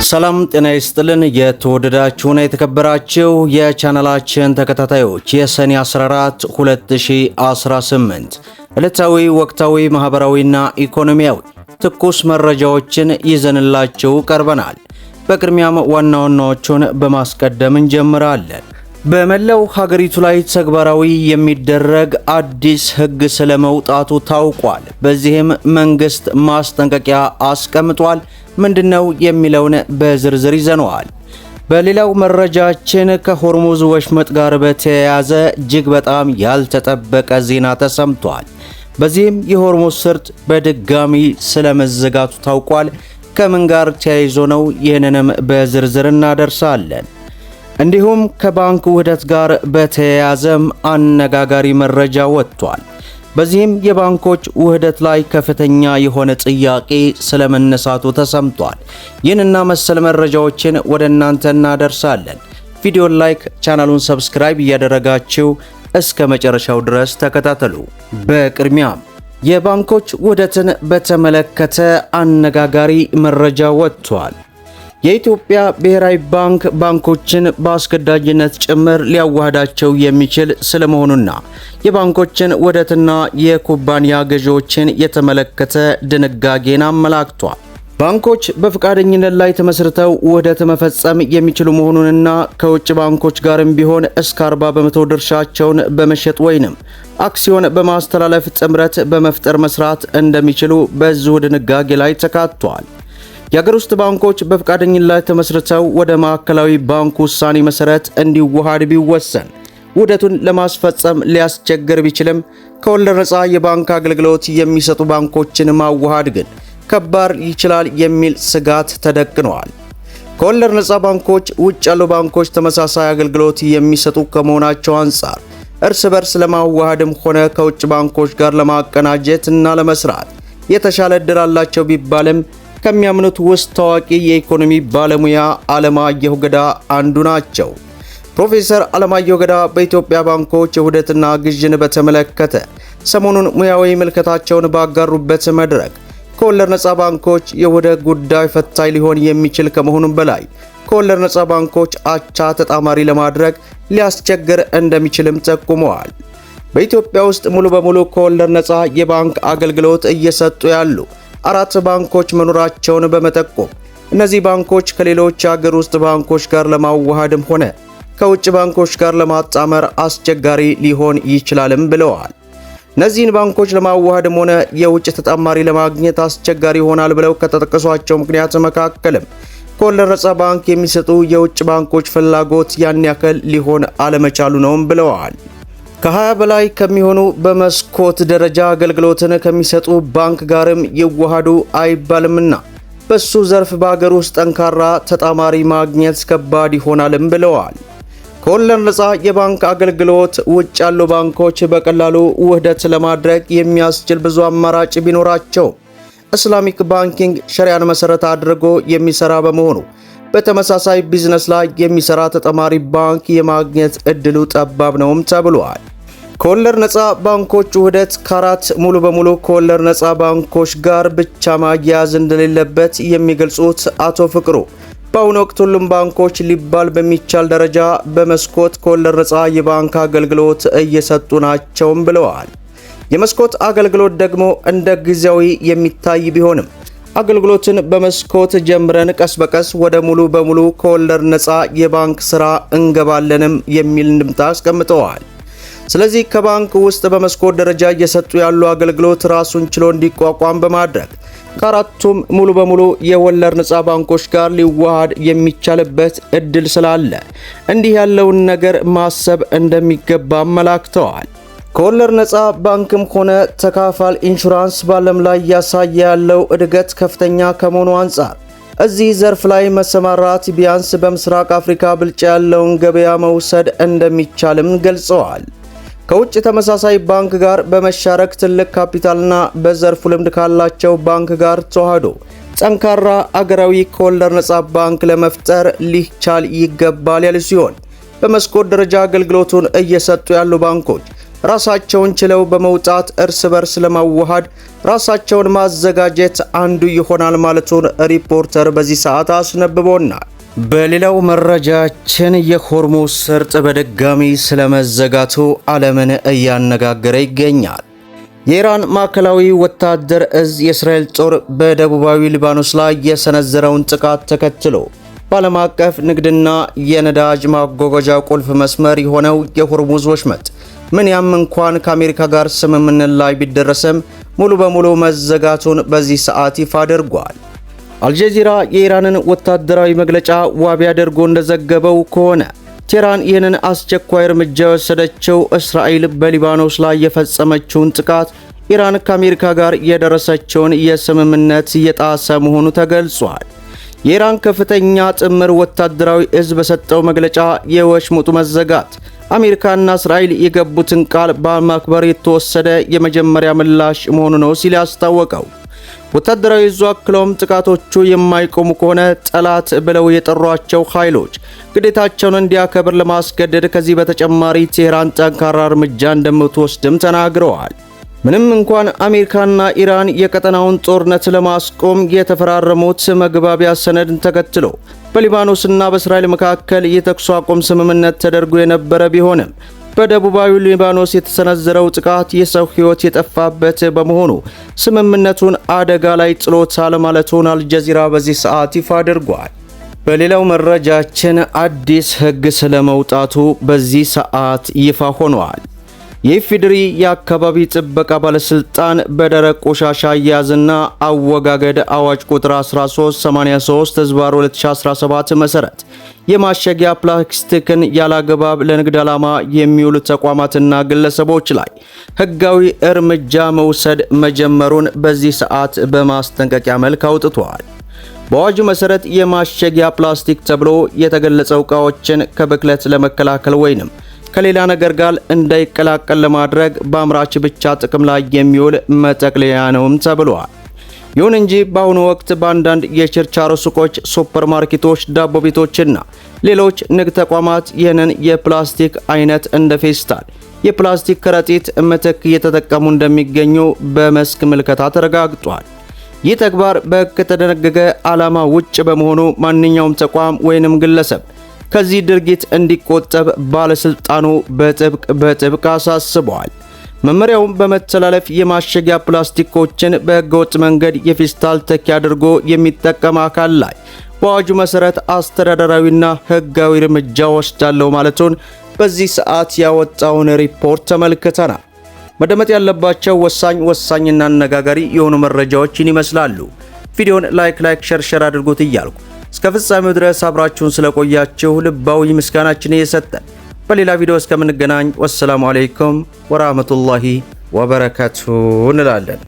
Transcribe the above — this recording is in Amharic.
ሰላም ጤና ይስጥልን። የተወደዳችሁና የተከበራችሁ የቻናላችን ተከታታዮች የሰኔ 14 2018 ዕለታዊ ወቅታዊ ማህበራዊና ኢኮኖሚያዊ ትኩስ መረጃዎችን ይዘንላችሁ ቀርበናል። በቅድሚያም ዋና ዋናዎቹን በማስቀደም እንጀምራለን። በመላው ሀገሪቱ ላይ ተግባራዊ የሚደረግ አዲስ ሕግ ስለመውጣቱ ታውቋል። በዚህም መንግስት ማስጠንቀቂያ አስቀምጧል። ምንድነው የሚለውን በዝርዝር ይዘነዋል። በሌላው መረጃችን ከሆርሙዝ ወሽመጥ ጋር በተያያዘ እጅግ በጣም ያልተጠበቀ ዜና ተሰምቷል። በዚህም የሆርሙዝ ሰርጥ በድጋሚ ስለመዘጋቱ ታውቋል። ከምን ጋር ተያይዞ ነው? ይህንንም በዝርዝር እናደርሳለን። እንዲሁም ከባንክ ውህደት ጋር በተያያዘም አነጋጋሪ መረጃ ወጥቷል። በዚህም የባንኮች ውህደት ላይ ከፍተኛ የሆነ ጥያቄ ስለመነሳቱ ተሰምቷል። ይህንና መሰል መረጃዎችን ወደ እናንተ እናደርሳለን። ቪዲዮን ላይክ፣ ቻናሉን ሰብስክራይብ እያደረጋችሁ እስከ መጨረሻው ድረስ ተከታተሉ። በቅድሚያም የባንኮች ውህደትን በተመለከተ አነጋጋሪ መረጃ ወጥቷል። የኢትዮጵያ ብሔራዊ ባንክ ባንኮችን በአስገዳጅነት ጭምር ሊያዋህዳቸው የሚችል ስለመሆኑና የባንኮችን ውህደትና የኩባንያ ገዢዎችን የተመለከተ ድንጋጌን አመላክቷል። ባንኮች በፈቃደኝነት ላይ ተመስርተው ውህደት መፈጸም የሚችሉ መሆኑንና ከውጭ ባንኮች ጋርም ቢሆን እስከ 40% ድርሻቸውን በመሸጥ ወይንም አክሲዮን በማስተላለፍ ጥምረት በመፍጠር መስራት እንደሚችሉ በዚሁ ድንጋጌ ላይ ተካቷል። የሀገር ውስጥ ባንኮች በፈቃደኝነት ላይ ተመስርተው ወደ ማዕከላዊ ባንክ ውሳኔ መሰረት እንዲዋሃድ ቢወሰን ውህደቱን ለማስፈጸም ሊያስቸግር ቢችልም ከወለድ ነፃ የባንክ አገልግሎት የሚሰጡ ባንኮችን ማዋሃድ ግን ከባድ ይችላል የሚል ስጋት ተደቅኗል። ከወለድ ነፃ ባንኮች ውጭ ያሉ ባንኮች ተመሳሳይ አገልግሎት የሚሰጡ ከመሆናቸው አንጻር እርስ በርስ ለማዋሃድም ሆነ ከውጭ ባንኮች ጋር ለማቀናጀት እና ለመስራት የተሻለ እድል አላቸው ቢባልም ከሚያምኑት ውስጥ ታዋቂ የኢኮኖሚ ባለሙያ አለማየሁ ገዳ አንዱ ናቸው። ፕሮፌሰር አለማየሁ ገዳ በኢትዮጵያ ባንኮች የውህደትና ግዥን በተመለከተ ሰሞኑን ሙያዊ ምልከታቸውን ባጋሩበት መድረክ ከወለድ ነፃ ባንኮች የውህደት ጉዳይ ፈታኝ ሊሆን የሚችል ከመሆኑም በላይ ከወለድ ነፃ ባንኮች አቻ ተጣማሪ ለማድረግ ሊያስቸግር እንደሚችልም ጠቁመዋል። በኢትዮጵያ ውስጥ ሙሉ በሙሉ ከወለድ ነፃ የባንክ አገልግሎት እየሰጡ ያሉ 4 ባንኮች መኖራቸውን በመጠቆም እነዚህ ባንኮች ከሌሎች የሀገር ውስጥ ባንኮች ጋር ለማዋሃድም ሆነ ከውጭ ባንኮች ጋር ለማጣመር አስቸጋሪ ሊሆን ይችላልም ብለዋል። እነዚህን ባንኮች ለማዋሃድም ሆነ የውጭ ተጣማሪ ለማግኘት አስቸጋሪ ይሆናል ብለው ከተጠቀሷቸው ምክንያት መካከልም ከወለድ ነፃ ባንክ የሚሰጡ የውጭ ባንኮች ፍላጎት ያን ያክል ሊሆን አለመቻሉ ነውም ብለዋል። ከ20 በላይ ከሚሆኑ በመስኮት ደረጃ አገልግሎትን ከሚሰጡ ባንክ ጋርም ይዋሃዱ አይባልምና በሱ ዘርፍ በሀገር ውስጥ ጠንካራ ተጣማሪ ማግኘት ከባድ ይሆናልም ብለዋል። ከወለድ ነፃ የባንክ አገልግሎት ውጭ ያሉ ባንኮች በቀላሉ ውህደት ለማድረግ የሚያስችል ብዙ አማራጭ ቢኖራቸው ኢስላሚክ ባንኪንግ ሸሪያን መሰረት አድርጎ የሚሰራ በመሆኑ በተመሳሳይ ቢዝነስ ላይ የሚሰራ ተጣማሪ ባንክ የማግኘት እድሉ ጠባብ ነውም ተብሏል። ከወለድ ነፃ ባንኮች ውህደት ከአራት ሙሉ በሙሉ ከወለድ ነፃ ባንኮች ጋር ብቻ ማያያዝ እንደሌለበት የሚገልጹት አቶ ፍቅሩ በአሁኑ ወቅት ሁሉም ባንኮች ሊባል በሚቻል ደረጃ በመስኮት ከወለድ ነፃ የባንክ አገልግሎት እየሰጡ ናቸውም ብለዋል። የመስኮት አገልግሎት ደግሞ እንደ ጊዜያዊ የሚታይ ቢሆንም አገልግሎትን በመስኮት ጀምረን ቀስ በቀስ ወደ ሙሉ በሙሉ ከወለድ ነፃ የባንክ ስራ እንገባለንም የሚል እንድምታ አስቀምጠዋል። ስለዚህ ከባንክ ውስጥ በመስኮት ደረጃ እየሰጡ ያሉ አገልግሎት ራሱን ችሎ እንዲቋቋም በማድረግ ከአራቱም ሙሉ በሙሉ የወለድ ነፃ ባንኮች ጋር ሊዋሃድ የሚቻልበት እድል ስላለ እንዲህ ያለውን ነገር ማሰብ እንደሚገባ አመላክተዋል። ከወለድ ነፃ ባንክም ሆነ ተካፋል ኢንሹራንስ በዓለም ላይ እያሳየ ያለው እድገት ከፍተኛ ከመሆኑ አንጻር እዚህ ዘርፍ ላይ መሰማራት ቢያንስ በምስራቅ አፍሪካ ብልጫ ያለውን ገበያ መውሰድ እንደሚቻልም ገልጸዋል። ከውጭ ተመሳሳይ ባንክ ጋር በመሻረክ ትልቅ ካፒታልና በዘርፉ ልምድ ካላቸው ባንክ ጋር ተዋህዶ ጠንካራ አገራዊ ከወለድ ነፃ ባንክ ለመፍጠር ሊቻል ይገባል ያሉ ሲሆን በመስኮት ደረጃ አገልግሎቱን እየሰጡ ያሉ ባንኮች ራሳቸውን ችለው በመውጣት እርስ በርስ ለማዋሃድ ራሳቸውን ማዘጋጀት አንዱ ይሆናል ማለቱን ሪፖርተር በዚህ ሰዓት አስነብቦናል። በሌላው መረጃችን የሆርሙዝ ሰርጥ በድጋሚ ስለመዘጋቱ ዓለምን እያነጋገረ ይገኛል። የኢራን ማዕከላዊ ወታደር እዝ የእስራኤል ጦር በደቡባዊ ሊባኖስ ላይ የሰነዘረውን ጥቃት ተከትሎ በዓለም አቀፍ ንግድና የነዳጅ ማጓጓዣ ቁልፍ መስመር የሆነው የሆርሙዝ ወሽመጥ ምንም እንኳን ከአሜሪካ ጋር ስምምነት ላይ ቢደረስም ሙሉ በሙሉ መዘጋቱን በዚህ ሰዓት ይፋ አድርጓል። አልጀዚራ የኢራንን ወታደራዊ መግለጫ ዋቢ አድርጎ እንደዘገበው ከሆነ ቴህራን ይህንን አስቸኳይ እርምጃ የወሰደችው እስራኤል በሊባኖስ ላይ የፈጸመችውን ጥቃት ኢራን ከአሜሪካ ጋር የደረሰችውን የስምምነት የጣሰ መሆኑ ተገልጿል። የኢራን ከፍተኛ ጥምር ወታደራዊ እዝ በሰጠው መግለጫ የወሽመጡ መዘጋት አሜሪካና እስራኤል የገቡትን ቃል በማክበር የተወሰደ የመጀመሪያ ምላሽ መሆኑ ነው ሲል ያስታወቀው። ወታደራዊ እዙ አክለውም ጥቃቶቹ የማይቆሙ ከሆነ ጠላት ብለው የጠሯቸው ኃይሎች ግዴታቸውን እንዲያከብር ለማስገደድ ከዚህ በተጨማሪ ቴህራን ጠንካራ እርምጃ እንደምትወስድም ተናግረዋል። ምንም እንኳን አሜሪካና ኢራን የቀጠናውን ጦርነት ለማስቆም የተፈራረሙት መግባቢያ ሰነድን ተከትሎ በሊባኖስና በእስራኤል መካከል የተኩስ አቁም ስምምነት ተደርጎ የነበረ ቢሆንም በደቡባዊ ሊባኖስ የተሰነዘረው ጥቃት የሰው ሕይወት የጠፋበት በመሆኑ ስምምነቱን አደጋ ላይ ጥሎታል ማለቱን አልጀዚራ በዚህ ሰዓት ይፋ አድርጓል። በሌላው መረጃችን አዲስ ሕግ ስለመውጣቱ በዚህ ሰዓት ይፋ ሆኗል። የኢፌዴሪ የአካባቢ ጥበቃ ባለስልጣን በደረቅ ቆሻሻ አያያዝና አወጋገድ አዋጅ ቁጥር 1383/2017 መሰረት የማሸጊያ ፕላስቲክን ያላግባብ ለንግድ ዓላማ የሚውሉ ተቋማትና ግለሰቦች ላይ ሕጋዊ እርምጃ መውሰድ መጀመሩን በዚህ ሰዓት በማስጠንቀቂያ መልክ አውጥቷል። በአዋጁ መሰረት የማሸጊያ ፕላስቲክ ተብሎ የተገለጸው ዕቃዎችን ከብክለት ለመከላከል ወይንም ከሌላ ነገር ጋር እንዳይቀላቀል ለማድረግ በአምራች ብቻ ጥቅም ላይ የሚውል መጠቅለያ ነውም ተብሏል። ይሁን እንጂ በአሁኑ ወቅት በአንዳንድ የችርቻሮ ሱቆች፣ ሱፐርማርኬቶች፣ ዳቦ ቤቶችና ሌሎች ንግድ ተቋማት ይህንን የፕላስቲክ አይነት እንደ ፌስታል፣ የፕላስቲክ ከረጢት ምትክ እየተጠቀሙ እንደሚገኙ በመስክ ምልከታ ተረጋግጧል። ይህ ተግባር በሕግ ከተደነገገ ዓላማ ውጭ በመሆኑ ማንኛውም ተቋም ወይንም ግለሰብ ከዚህ ድርጊት እንዲቆጠብ ባለስልጣኑ በጥብቅ አሳስበዋል። መመሪያውም በመተላለፍ የማሸጊያ ፕላስቲኮችን በሕገወጥ መንገድ የፌስታል ተኪ አድርጎ የሚጠቀም አካል ላይ በአዋጁ መሰረት አስተዳደራዊና ሕጋዊ እርምጃ ወስዳለሁ ማለቱን በዚህ ሰዓት ያወጣውን ሪፖርት ተመልክተናል። መደመጥ ያለባቸው ወሳኝና አነጋጋሪ የሆኑ መረጃዎችን ይመስላሉ። ቪዲዮን ላይክ ሸር አድርጉት እያልኩ እስከ ፍጻሜው ድረስ አብራችሁን ስለቆያችሁ ልባዊ ምስጋናችን እየሰጠን በሌላ ቪዲዮ እስከምንገናኝ ወሰላሙ አለይኩም ወራህመቱላሂ ወበረካቱሁ እንላለን።